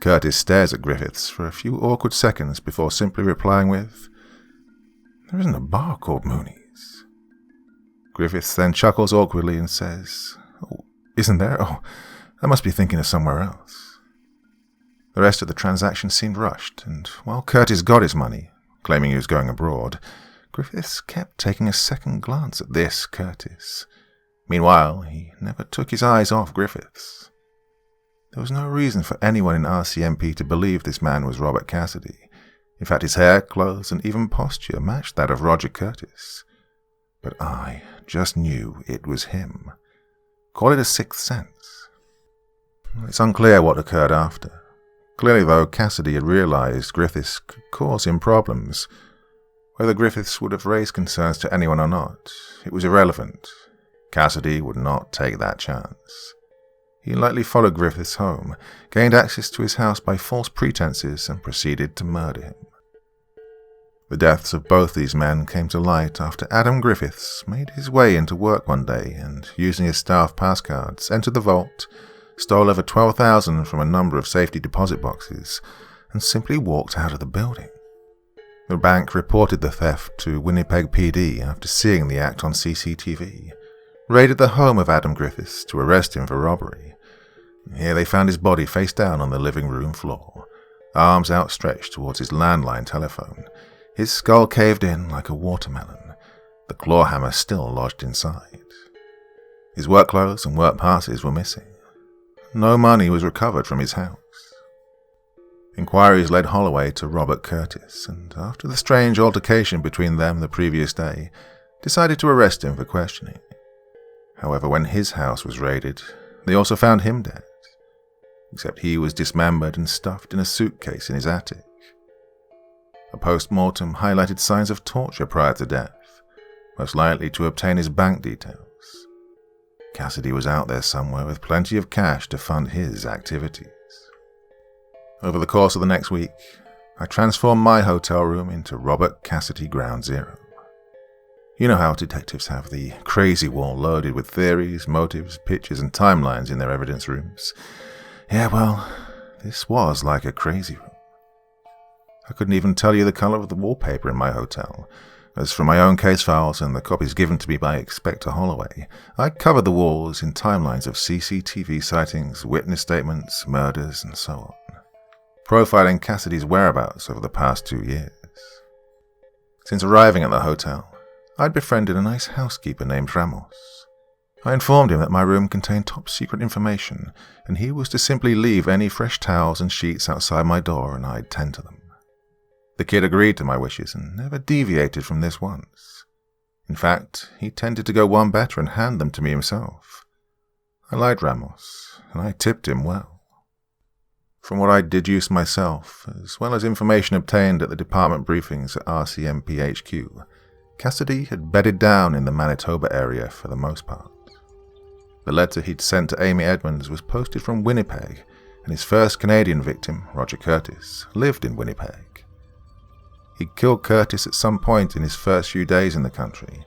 Curtis stares at Griffiths for a few awkward seconds before simply replying with, "There isn't a bar called Mooney's." Griffiths then chuckles awkwardly and says, "Oh, isn't there? Oh, I must be thinking of somewhere else." The rest of the transaction seemed rushed, and while Curtis got his money, claiming he was going abroad, Griffiths kept taking a second glance at this Curtis. Meanwhile, he never took his eyes off Griffiths. There was no reason for anyone in RCMP to believe this man was Robert Cassidy. In fact, his hair, clothes, and even posture matched that of Roger Curtis. But I just knew it was him. Call it a sixth sense. It's unclear what occurred after. Clearly, though, Cassidy had realized Griffiths could cause him problems. Whether Griffiths would have raised concerns to anyone or not, it was irrelevant. Cassidy would not take that chance. He likely followed Griffiths home, gained access to his house by false pretenses, and proceeded to murder him. The deaths of both these men came to light after Adam Griffiths made his way into work one day and, using his staff pass cards, entered the vault, stole over $12,000 from a number of safety deposit boxes, and simply walked out of the building. The bank reported the theft to Winnipeg PD after seeing the act on CCTV, raided the home of Adam Griffiths to arrest him for robbery. Here they found his body face down on the living room floor, arms outstretched towards his landline telephone, his skull caved in like a watermelon, the claw hammer still lodged inside. His work clothes and work passes were missing. No money was recovered from his house. Inquiries led Holloway to Robert Curtis, and after the strange altercation between them the previous day, decided to arrest him for questioning. However, when his house was raided, they also found him dead, except he was dismembered and stuffed in a suitcase in his attic. A post-mortem highlighted signs of torture prior to death, most likely to obtain his bank details. Cassidy was out there somewhere with plenty of cash to fund his activities. Over the course of the next week, I transformed my hotel room into Robert Cassidy Ground Zero. You know how detectives have the crazy wall loaded with theories, motives, pictures, and timelines in their evidence rooms. Yeah, well, this was like a crazy room. I couldn't even tell you the color of the wallpaper in my hotel. As for my own case files and the copies given to me by Inspector Holloway, I covered the walls in timelines of CCTV sightings, witness statements, murders, and so on, profiling Cassidy's whereabouts over the past 2 years. Since arriving at the hotel, I'd befriended a nice housekeeper named Ramos. I informed him that my room contained top-secret information, and he was to simply leave any fresh towels and sheets outside my door and I'd tend to them. The kid agreed to my wishes and never deviated from this once. In fact, he tended to go one better and hand them to me himself. I liked Ramos, and I tipped him well. From what I deduced myself, as well as information obtained at the department briefings at RCMP HQ, Cassidy had bedded down in the Manitoba area for the most part. The letter he'd sent to Amy Edmonds was posted from Winnipeg, and his first Canadian victim, Roger Curtis, lived in Winnipeg. He'd killed Curtis at some point in his first few days in the country.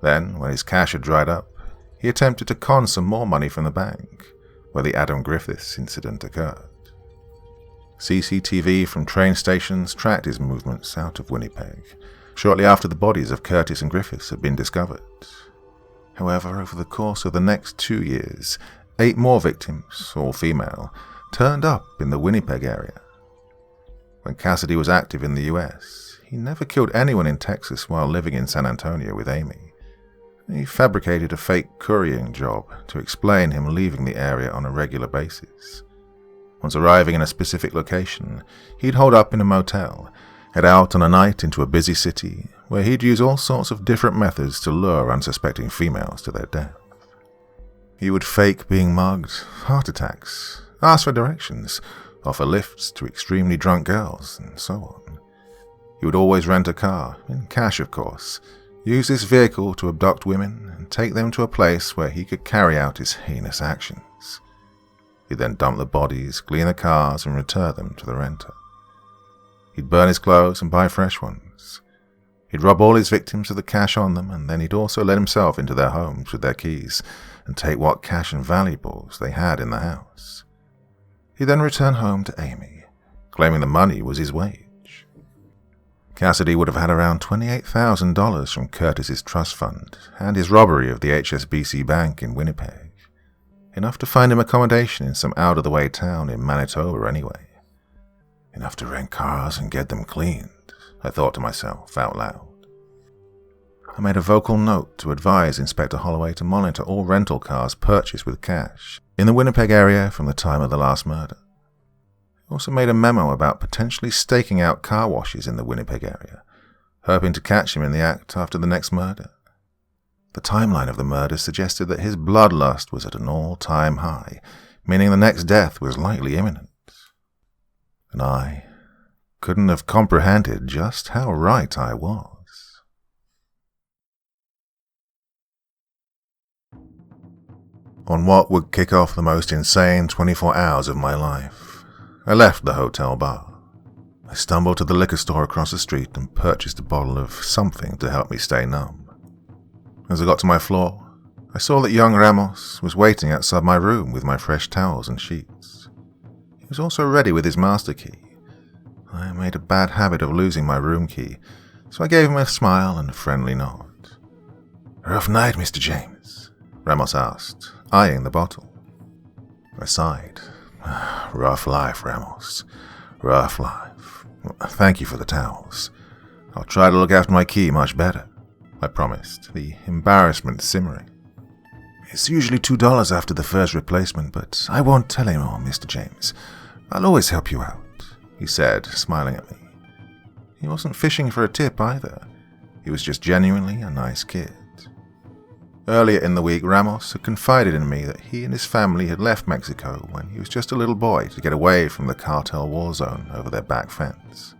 Then, when his cash had dried up, he attempted to con some more money from the bank, where the Adam Griffiths incident occurred. CCTV from train stations tracked his movements out of Winnipeg, shortly after the bodies of Curtis and Griffiths had been discovered. However, over the course of the next 2 years, 8 more victims, all female, turned up in the Winnipeg area. When Cassidy was active in the US, he never killed anyone in Texas while living in San Antonio with Amy. He fabricated a fake couriering job to explain him leaving the area on a regular basis. Once arriving in a specific location, he'd hold up in a motel, head out on a night into a busy city, where he'd use all sorts of different methods to lure unsuspecting females to their death. He would fake being mugged, heart attacks, ask for directions, offer lifts to extremely drunk girls, and so on. He would always rent a car, in cash of course, use this vehicle to abduct women and take them to a place where he could carry out his heinous actions. He'd then dump the bodies, clean the cars, and return them to the renter. He'd burn his clothes and buy fresh ones. He'd rob all his victims of the cash on them, and then he'd also let himself into their homes with their keys and take what cash and valuables they had in the house. He then returned home to Amy, claiming the money was his wage. Cassidy would have had around $28,000 from Curtis's trust fund and his robbery of the HSBC Bank in Winnipeg, enough to find him accommodation in some out-of-the-way town in Manitoba anyway. Enough to rent cars and get them cleaned, I thought to myself out loud. I made a vocal note to advise Inspector Holloway to monitor all rental cars purchased with cash in the Winnipeg area from the time of the last murder. I also made a memo about potentially staking out car washes in the Winnipeg area, hoping to catch him in the act after the next murder. The timeline of the murder suggested that his bloodlust was at an all-time high, meaning the next death was likely imminent. And I couldn't have comprehended just how right I was. On what would kick off the most insane 24 hours of my life, I left the hotel bar. I stumbled to the liquor store across the street and purchased a bottle of something to help me stay numb. As I got to my floor, I saw that young Ramos was waiting outside my room with my fresh towels and sheets. He was also ready with his master key. I made a bad habit of losing my room key, so I gave him a smile and a friendly nod. "Rough night, Mr. James?" Ramos asked, eyeing the bottle. I sighed. "Rough life, Ramos. Rough life. Thank you for the towels. I'll try to look after my key much better," I promised, the embarrassment simmering. "It's usually $2 after the first replacement, but I won't tell anyone, Mr. James. I'll always help you out," he said, smiling at me. He wasn't fishing for a tip either. He was just genuinely a nice kid. Earlier in the week, Ramos had confided in me that he and his family had left Mexico when he was just a little boy to get away from the cartel war zone over their back fence.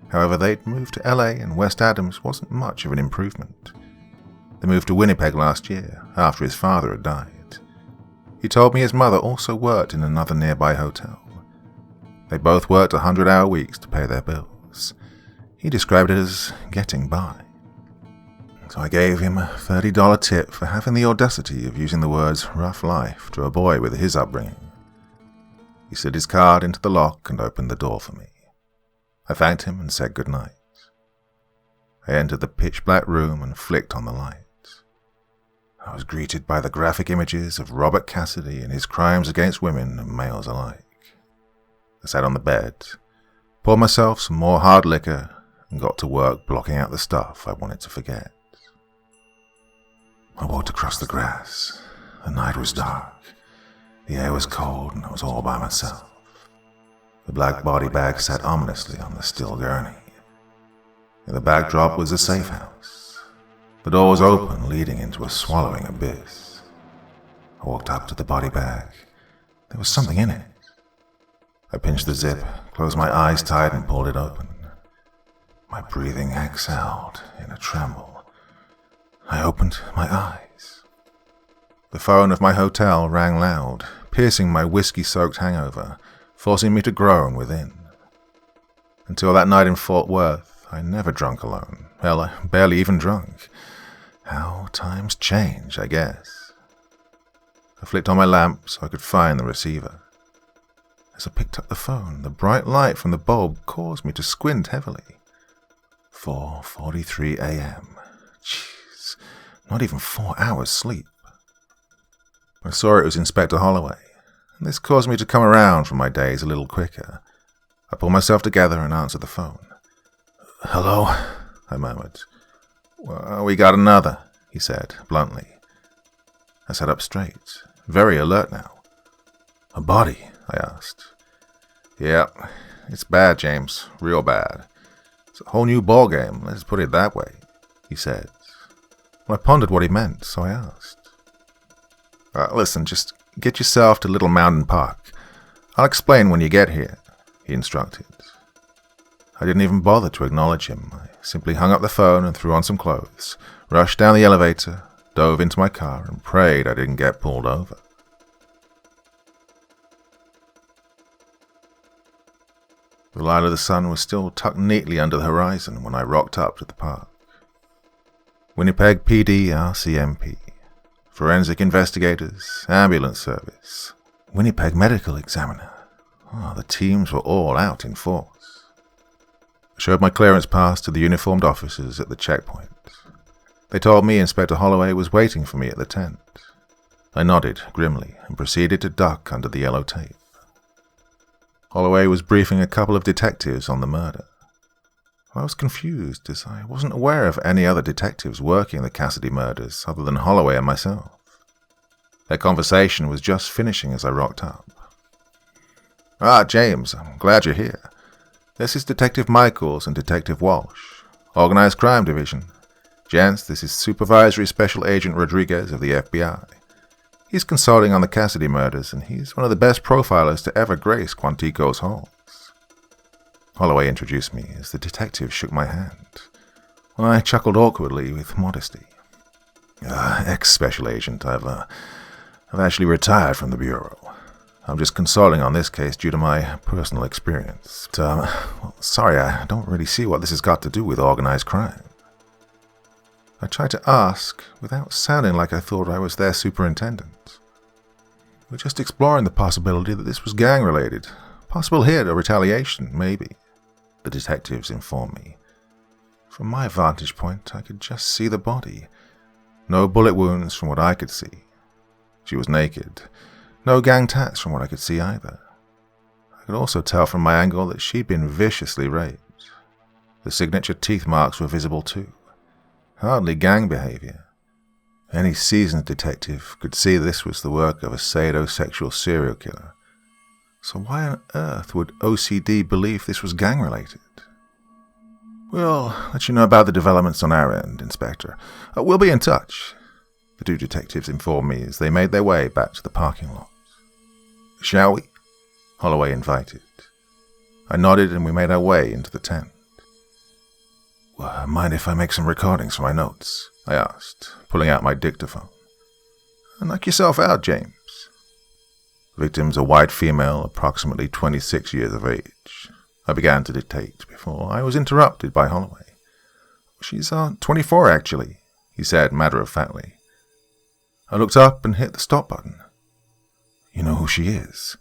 However, they'd moved to LA and West Adams wasn't much of an improvement. They moved to Winnipeg last year, after his father had died. He told me his mother also worked in another nearby hotel. They both worked 100-hour weeks to pay their bills. else. He described it as getting by. So I gave him a $30 tip for having the audacity of using the words rough life to a boy with his upbringing. He slid his card into the lock and opened the door for me. I thanked him and said goodnight. I entered the pitch-black room and flicked on the light. I was greeted by the graphic images of Robert Cassidy and his crimes against women and males alike. I sat on the bed, poured myself some more hard liquor, and got to work blocking out the stuff I wanted to forget. I walked across the grass. The night was dark. The air was cold and I was all by myself. The black body bag sat ominously on the steel gurney. In the backdrop was a safe house. The door was open, leading into a swallowing abyss. I walked up to the body bag. There was something in it. I pinched the zip, closed my eyes tight and pulled it open. My breathing exhaled in a tremble. I opened my eyes. The phone of my hotel rang loud, piercing my whiskey-soaked hangover, forcing me to groan within. Until that night in Fort Worth, I never drunk alone. Hell, I barely even drunk. How times change, I guess. I flicked on my lamp so I could find the receiver. As I picked up the phone, the bright light from the bulb caused me to squint heavily. 4:43 a.m. Jeez, not even 4 hours sleep. I saw it was Inspector Holloway, and this caused me to come around from my days a little quicker. I pulled myself together and answered the phone. "Hello?" I murmured. "Well, we got another," he said, bluntly. I sat up straight, very alert now. "A body?" I asked. "Yeah, it's bad, James, real bad. It's a whole new ballgame, let's put it that way," he said. Well, I pondered what he meant, so I asked. "Listen, just get yourself to Little Mountain Park. I'll explain when you get here," he instructed. I didn't even bother to acknowledge him. I simply hung up the phone and threw on some clothes, rushed down the elevator, dove into my car, and prayed I didn't get pulled over. The light of the sun was still tucked neatly under the horizon when I rocked up to the park. Winnipeg PD RCMP, Forensic Investigators, Ambulance Service, Winnipeg Medical Examiner. The teams were all out in force. I showed my clearance pass to the uniformed officers at the checkpoint. They told me Inspector Holloway was waiting for me at the tent. I nodded grimly and proceeded to duck under the yellow tape. Holloway was briefing a couple of detectives on the murder. I was confused as I wasn't aware of any other detectives working the Cassidy murders other than Holloway and myself. Their conversation was just finishing as I rocked up. James, I'm glad you're here. This is Detective Michaels and Detective Walsh, Organized Crime Division. Gents, this is Supervisory Special Agent Rodriguez of the FBI. He's consulting on the Cassidy murders, and he's one of the best profilers to ever grace Quantico's halls. Holloway introduced me as the detective shook my hand. I chuckled awkwardly with modesty. Ex-special agent, I've actually retired from the bureau. I'm just consulting on this case due to my personal experience. Sorry, I don't really see what this has got to do with organized crime. I tried to ask without sounding like I thought I was their superintendent. We're just exploring the possibility that this was gang-related. Possible hit or retaliation, maybe, the detectives informed me. From my vantage point, I could just see the body. No bullet wounds from what I could see. She was naked. No gang tats from what I could see either. I could also tell from my angle that she'd been viciously raped. The signature teeth marks were visible too. Hardly gang behavior. Any seasoned detective could see this was the work of a sadosexual serial killer. So why on earth would OCD believe this was gang-related? We'll let you know about the developments on our end, Inspector. We'll be in touch, the two detectives informed me as they made their way back to the parking lot. Shall we? Holloway invited. I nodded and we made our way into the tent. Mind if I make some recordings for my notes? I asked, pulling out my dictaphone. Knock yourself out, James. Victim's a white female, approximately 26 years of age. I began to dictate before I was interrupted by Holloway. "She's 24, actually," he said matter-of-factly. I looked up and hit the stop button. "You know who she is?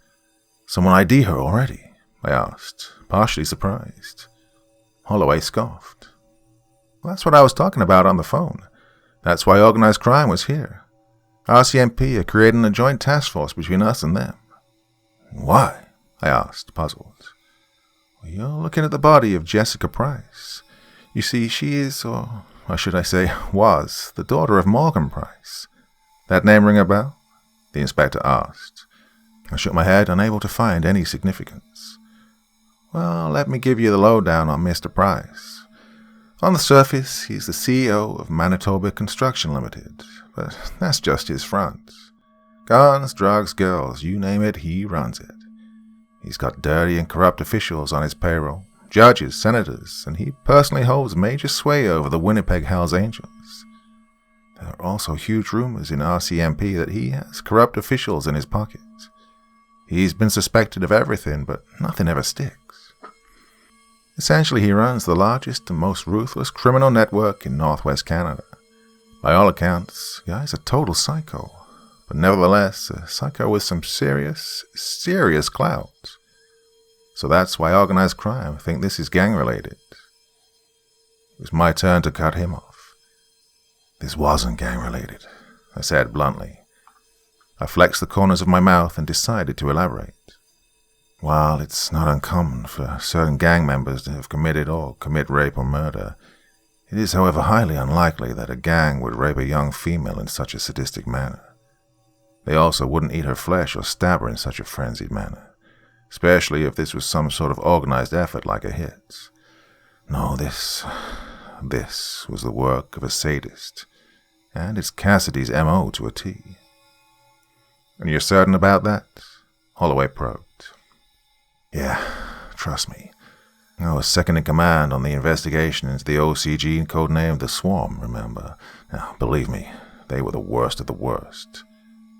Someone ID her already?" I asked, partially surprised. Holloway scoffed. "Well, that's what I was talking about on the phone. That's why organized crime was here. RCMP are creating a joint task force between us and them." "Why?" I asked, puzzled. "Well, you're looking at the body of Jessica Price. You see, she is, or should I say, was, the daughter of Morgan Price. That name ring a bell?" the inspector asked. I shook my head, unable to find any significance. "Well, let me give you the lowdown on Mr. Price. On the surface, he's the CEO of Manitoba Construction Limited, but that's just his front. Guns, drugs, girls, you name it, he runs it. He's got dirty and corrupt officials on his payroll, judges, senators, and he personally holds major sway over the Winnipeg Hells Angels. There are also huge rumors in RCMP that he has corrupt officials in his pockets. He's been suspected of everything, but nothing ever sticks. Essentially, he runs the largest and most ruthless criminal network in northwest Canada. By all accounts, the guy's a total psycho, but nevertheless a psycho with some serious clout. So that's why organized crime think this is gang-related." It was my turn to cut him off. "This wasn't gang-related," I said bluntly. I flexed the corners of my mouth and decided to elaborate. "While it's not uncommon for certain gang members to have committed or commit rape or murder, it is, however, highly unlikely that a gang would rape a young female in such a sadistic manner. They also wouldn't eat her flesh or stab her in such a frenzied manner, especially if this was some sort of organized effort like a hit. No, this was the work of a sadist, and it's Cassidy's M.O. to a T." "And you're certain about that?" Holloway probed. "Yeah, trust me. I was second in command on the investigation into the OCG codenamed The Swarm, remember? Now, believe me, they were the worst of the worst.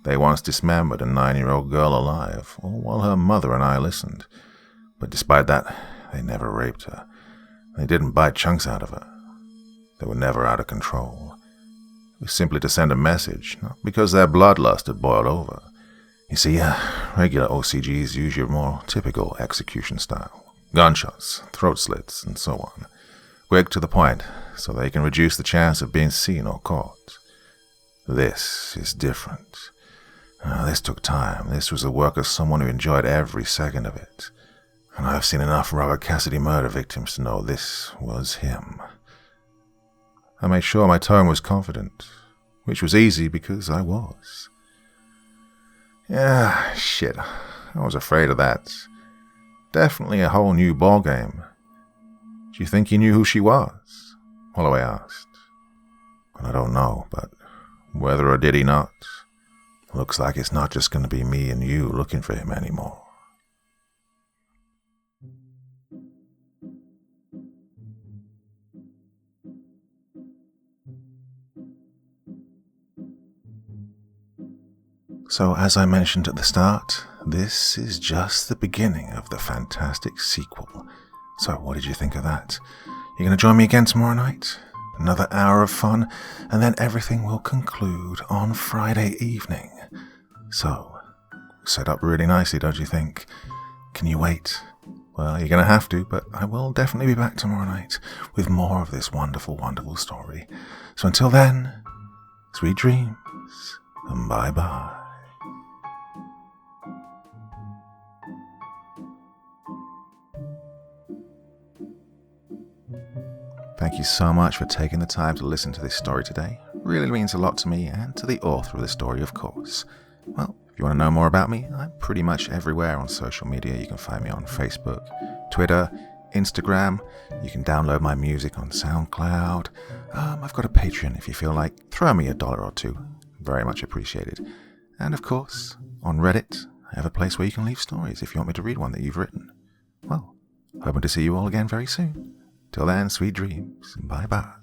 They once dismembered a 9-year-old girl alive, all while her mother and I listened. But despite that, they never raped her. They didn't bite chunks out of her. They were never out of control. It was simply to send a message, not because their bloodlust had boiled over. You see, regular OCGs use your more typical execution style. Gunshots, throat slits, and so on. Quick to the point, so they can reduce the chance of being seen or caught. This is different. This took time. This was the work of someone who enjoyed every second of it. And I've seen enough Robert Cassidy murder victims to know this was him. I made sure my tone was confident, which was easy because I was. "Yeah, shit, I was afraid of that. Definitely a whole new ballgame. Do you think he knew who she was?" Holloway asked. "I don't know, but whether or did he not, looks like it's not just going to be me and you looking for him anymore." So, as I mentioned at the start, this is just the beginning of the fantastic sequel. So, what did you think of that? You going to join me again tomorrow night? Another hour of fun, and then everything will conclude on Friday evening. So, set up really nicely, don't you think? Can you wait? Well, you're going to have to, but I will definitely be back tomorrow night with more of this wonderful, wonderful story. So until then, sweet dreams, and bye-bye. Thank you so much for taking the time to listen to this story today. It really means a lot to me and to the author of the story, of course. Well, if you want to know more about me, I'm pretty much everywhere on social media. You can find me on Facebook, Twitter, Instagram. You can download my music on SoundCloud. I've got a Patreon if you feel like. Throw me $1 or $2. Very much appreciated. And of course, on Reddit, I have a place where you can leave stories if you want me to read one that you've written. Well, hoping to see you all again very soon. Till then, sweet dreams. Bye-bye.